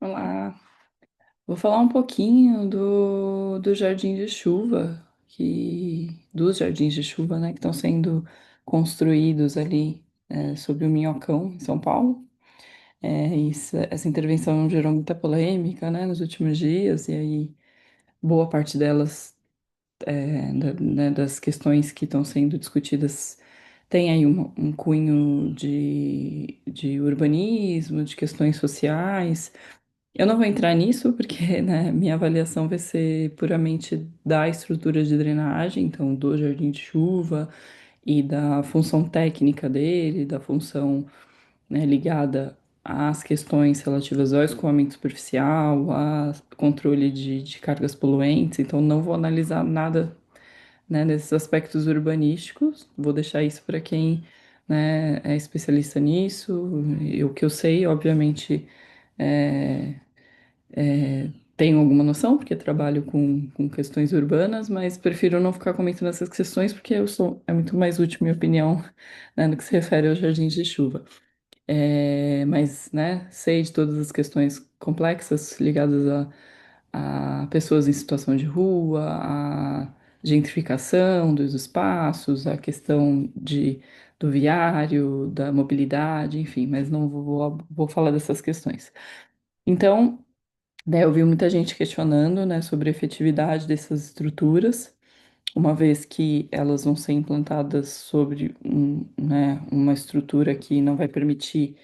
Olá, vou falar um pouquinho do Jardim de Chuva, dos Jardins de Chuva, né, que estão sendo construídos ali sobre o Minhocão, em São Paulo. Essa intervenção gerou muita polêmica, né, nos últimos dias, e aí boa parte delas, né, das questões que estão sendo discutidas, tem aí um cunho de urbanismo, de questões sociais. Eu não vou entrar nisso porque, né, minha avaliação vai ser puramente da estrutura de drenagem, então do jardim de chuva e da função técnica dele, da função, né, ligada às questões relativas ao escoamento superficial, a controle de cargas poluentes. Então não vou analisar nada, né, desses aspectos urbanísticos. Vou deixar isso para quem, né, é especialista nisso. E o que eu sei, obviamente, é tenho alguma noção, porque trabalho com questões urbanas, mas prefiro não ficar comentando essas questões, porque é muito mais útil minha opinião, né, no que se refere aos jardins de chuva. Mas, né, sei de todas as questões complexas ligadas a pessoas em situação de rua, a gentrificação dos espaços, a questão do viário, da mobilidade, enfim, mas não vou falar dessas questões. Então, né, eu vi muita gente questionando, né, sobre a efetividade dessas estruturas, uma vez que elas vão ser implantadas sobre né, uma estrutura que não vai permitir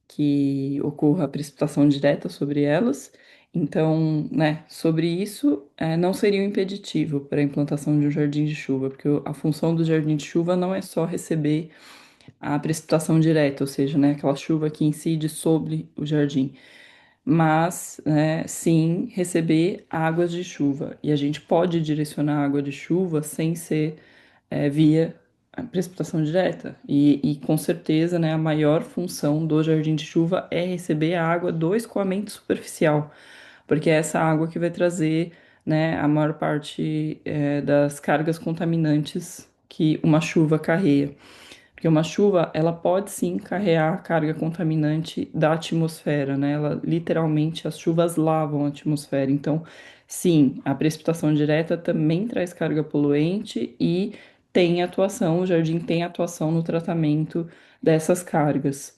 que ocorra a precipitação direta sobre elas. Então, né, sobre isso, não seria um impeditivo para a implantação de um jardim de chuva, porque a função do jardim de chuva não é só receber a precipitação direta, ou seja, né, aquela chuva que incide sobre o jardim, mas né, sim receber águas de chuva. E a gente pode direcionar a água de chuva sem ser via a precipitação direta. E com certeza, né, a maior função do jardim de chuva é receber a água do escoamento superficial, porque é essa água que vai trazer, né, a maior parte das cargas contaminantes que uma chuva carrega. Porque uma chuva, ela pode sim carregar carga contaminante da atmosfera, né? Ela, literalmente, as chuvas lavam a atmosfera. Então, sim, a precipitação direta também traz carga poluente e tem atuação, o jardim tem atuação no tratamento dessas cargas.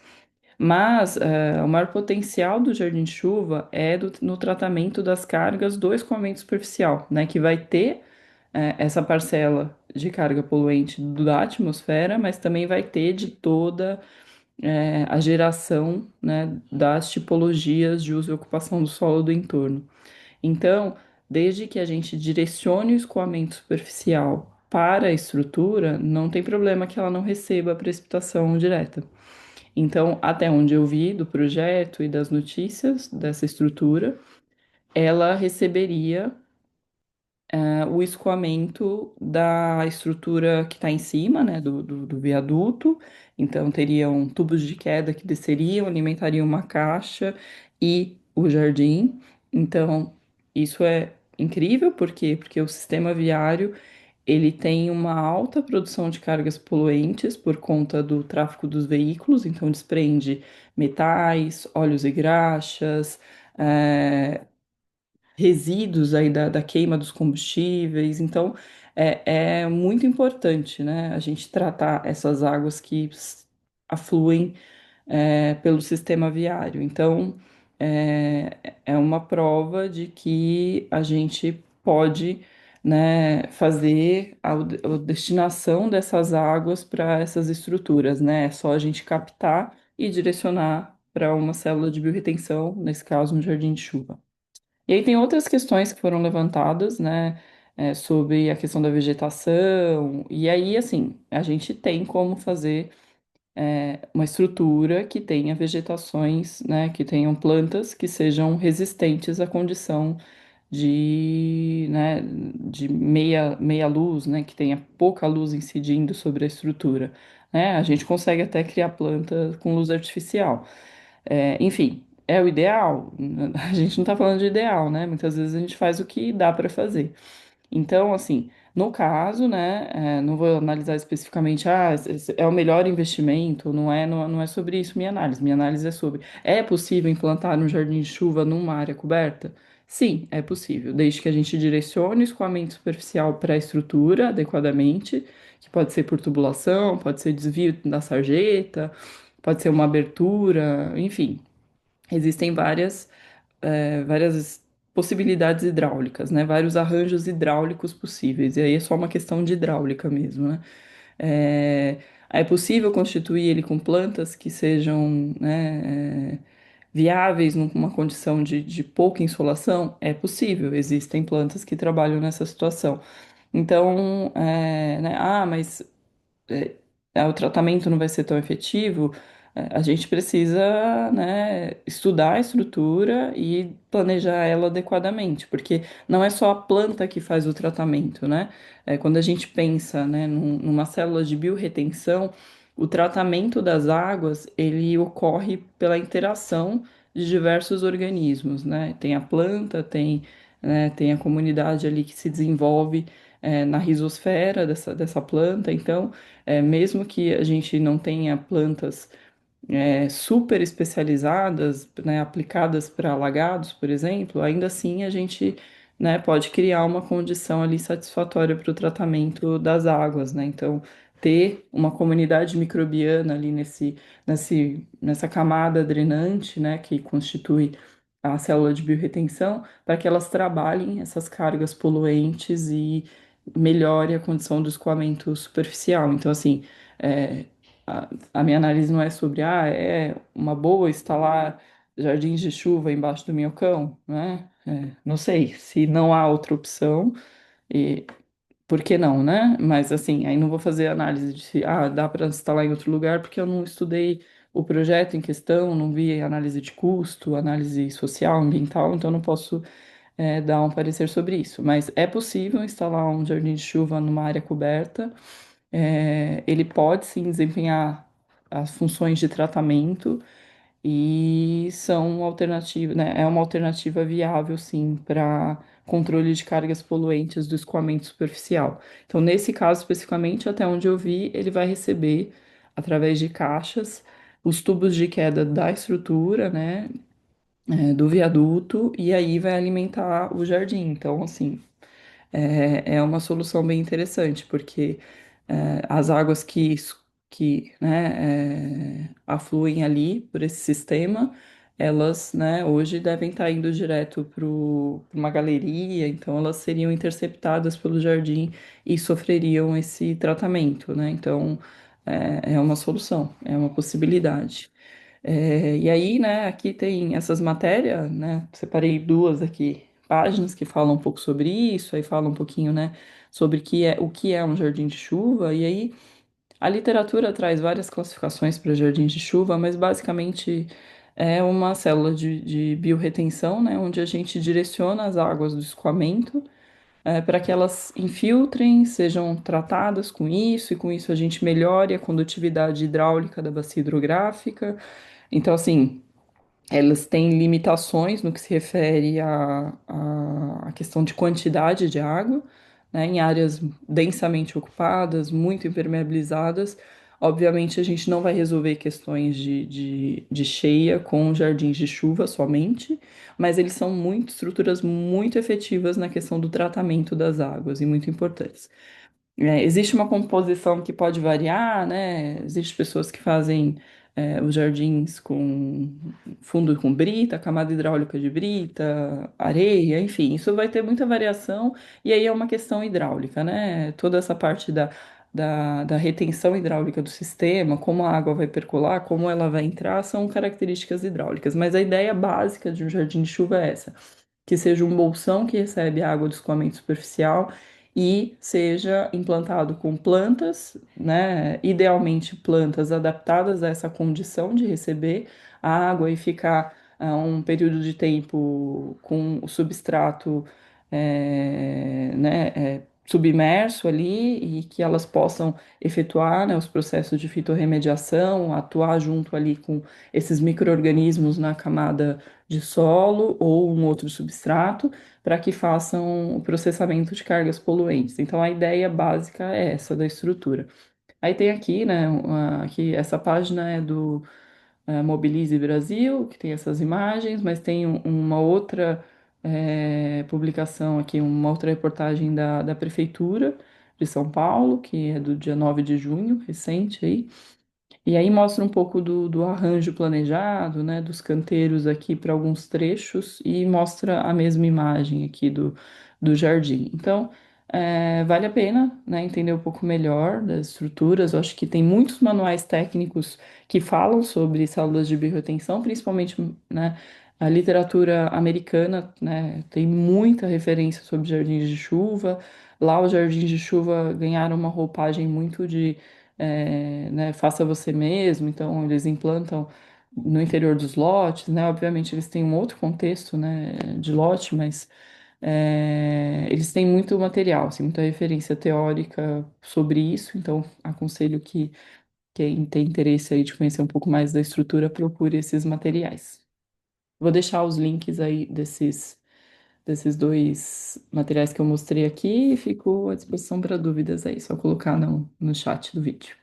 Mas o maior potencial do jardim de chuva é no tratamento das cargas do escoamento superficial, né? Que vai ter essa parcela de carga poluente da atmosfera, mas também vai ter de toda a geração, né, das tipologias de uso e ocupação do solo do entorno. Então, desde que a gente direcione o escoamento superficial para a estrutura, não tem problema que ela não receba a precipitação direta. Então, até onde eu vi do projeto e das notícias dessa estrutura, ela receberia o escoamento da estrutura que está em cima, né, do viaduto. Então, teriam tubos de queda que desceriam, alimentariam uma caixa e o jardim. Então, isso é incrível, por quê? Porque o sistema viário ele tem uma alta produção de cargas poluentes por conta do tráfego dos veículos, então desprende metais, óleos e graxas, eh, resíduos aí da queima dos combustíveis. Então, é muito importante, né, a gente tratar essas águas que afluem pelo sistema viário. Então, é uma prova de que a gente pode, né, fazer a destinação dessas águas para essas estruturas, né? É só a gente captar e direcionar para uma célula de biorretenção, nesse caso, um jardim de chuva. E aí tem outras questões que foram levantadas, né, sobre a questão da vegetação. E aí, assim, a gente tem como fazer uma estrutura que tenha vegetações, né, que tenham plantas que sejam resistentes à condição de meia luz, né, que tenha pouca luz incidindo sobre a estrutura, né? A gente consegue até criar planta com luz artificial. Enfim, é o ideal. A gente não está falando de ideal, né? Muitas vezes a gente faz o que dá para fazer. Então, assim, No caso, né, não vou analisar especificamente, esse é o melhor investimento, não é sobre isso minha análise. Minha análise é sobre, é possível implantar um jardim de chuva numa área coberta? Sim, é possível, desde que a gente direcione o escoamento superficial para a estrutura adequadamente, que pode ser por tubulação, pode ser desvio da sarjeta, pode ser uma abertura, enfim, existem várias possibilidades hidráulicas, né? Vários arranjos hidráulicos possíveis. E aí é só uma questão de hidráulica mesmo, né? É, é possível constituir ele com plantas que sejam, né, viáveis numa condição de pouca insolação? É possível, existem plantas que trabalham nessa situação. Então, né, mas o tratamento não vai ser tão efetivo, a gente precisa, né, estudar a estrutura e planejar ela adequadamente, porque não é só a planta que faz o tratamento, né? Quando a gente pensa, né, numa célula de biorretenção, o tratamento das águas, ele ocorre pela interação de diversos organismos, né? Tem a planta, tem a comunidade ali que se desenvolve, na rizosfera dessa planta, então mesmo que a gente não tenha plantas super especializadas, né, aplicadas para alagados, por exemplo, ainda assim a gente, né, pode criar uma condição ali satisfatória para o tratamento das águas, né? Então, ter uma comunidade microbiana ali nessa camada drenante, né, que constitui a célula de biorretenção, para que elas trabalhem essas cargas poluentes e melhore a condição do escoamento superficial. Então, assim, é, a minha análise não é sobre, é uma boa instalar jardins de chuva embaixo do minhocão, né? Não sei, se não há outra opção, e por que não, né? Mas assim, aí não vou fazer análise de se dá para instalar em outro lugar, porque eu não estudei o projeto em questão, não vi análise de custo, análise social, ambiental, então não posso dar um parecer sobre isso. Mas é possível instalar um jardim de chuva numa área coberta, ele pode sim desempenhar as funções de tratamento e são alternativas, né? É uma alternativa viável sim para controle de cargas poluentes do escoamento superficial. Então, nesse caso especificamente, até onde eu vi, ele vai receber através de caixas os tubos de queda da estrutura, né? Do viaduto e aí vai alimentar o jardim. Então, assim, é uma solução bem interessante, porque as águas que né, afluem ali por esse sistema, elas, né, hoje devem estar indo direto para uma galeria, então elas seriam interceptadas pelo jardim e sofreriam esse tratamento, né? Então, é uma solução, é uma possibilidade. E aí, né, aqui tem essas matérias, né, separei duas aqui, páginas que falam um pouco sobre isso, aí fala um pouquinho, né, sobre o que é um jardim de chuva, e aí a literatura traz várias classificações para jardins de chuva, mas basicamente é uma célula de biorretenção, né, onde a gente direciona as águas do escoamento, para que elas infiltrem, sejam tratadas com isso, e com isso a gente melhore a condutividade hidráulica da bacia hidrográfica. Então, assim, elas têm limitações no que se refere à questão de quantidade de água, né, em áreas densamente ocupadas, muito impermeabilizadas. Obviamente, a gente não vai resolver questões de cheia com jardins de chuva somente, mas eles são estruturas muito efetivas na questão do tratamento das águas e muito importantes. Existe uma composição que pode variar, né? Existem pessoas que fazem os jardins com fundo com brita, camada hidráulica de brita, areia, enfim, isso vai ter muita variação e aí é uma questão hidráulica, né? Toda essa parte da retenção hidráulica do sistema, como a água vai percolar, como ela vai entrar, são características hidráulicas, mas a ideia básica de um jardim de chuva é essa, que seja um bolsão que recebe água do escoamento superficial e seja implantado com plantas, né, idealmente plantas adaptadas a essa condição de receber a água e ficar um período de tempo com o substrato, né, submerso ali e que elas possam efetuar, né, os processos de fitorremediação, atuar junto ali com esses micro-organismos na camada de solo ou um outro substrato, para que façam o processamento de cargas poluentes. Então, a ideia básica é essa da estrutura. Aí tem aqui, né, aqui essa página é do Mobilize Brasil, que tem essas imagens, mas tem uma outra publicação aqui, uma outra reportagem da Prefeitura de São Paulo, que é do dia 9 de junho, recente aí, e aí mostra um pouco do arranjo planejado, né, dos canteiros aqui para alguns trechos e mostra a mesma imagem aqui do jardim. Então, vale a pena, né, entender um pouco melhor das estruturas. Eu acho que tem muitos manuais técnicos que falam sobre células de biorretenção, principalmente, né, a literatura americana, né, tem muita referência sobre jardins de chuva. Lá, os jardins de chuva ganharam uma roupagem muito de né, faça você mesmo, então eles implantam no interior dos lotes, né? Obviamente eles têm um outro contexto, né, de lote, mas eles têm muito material, assim, muita referência teórica sobre isso, então aconselho que quem tem interesse aí de conhecer um pouco mais da estrutura procure esses materiais. Vou deixar os links aí desses dois materiais que eu mostrei aqui e fico à disposição para dúvidas aí, só colocar no chat do vídeo.